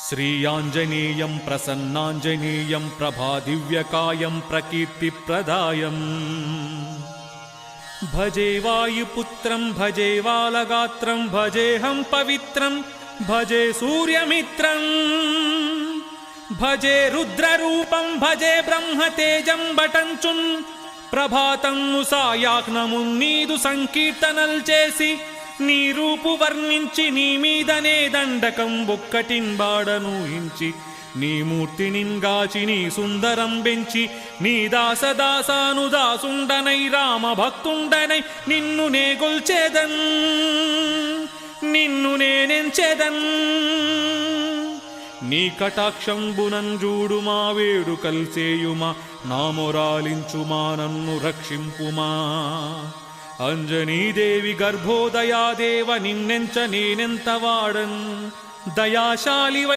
శ్రీయాంజనేయం ప్రసన్నాంజనేయం ప్రభాదివ్యకాయం ప్రకీర్తిప్రదాయం భజే వాయుపుత్రం భజే వాలగాత్రం భజేహం పవిత్రం భజే సూర్యమిత్రం భజే రుద్రరూపం భజే బ్రహ్మతేజం బటంచున్ ప్రభాతము సాయాజ్ఞము నీదు సంకీర్తనల్ చేసి నీ రూపు వర్ణించి నీ మీదనే దండకం ఒక్కటిన్ బాడనూహించి నీ మూర్తినింగాచి నీ సుందరం బెంచి నీ దాసదాసానుదాసుండనై రామ భక్తుండనై నిన్ను నే గొల్చేదన్ నిన్ను నేనెంచెదన్ నీ కటాక్షంబునంజూడుమా వేడుకల్ చేయుమా నా మొరాలించుమా నన్ను రక్షింపుమా అంజనీదేవి గర్భోదయాదేవ నిన్నెంచ నేనెంత వాడన్ దయాశాలి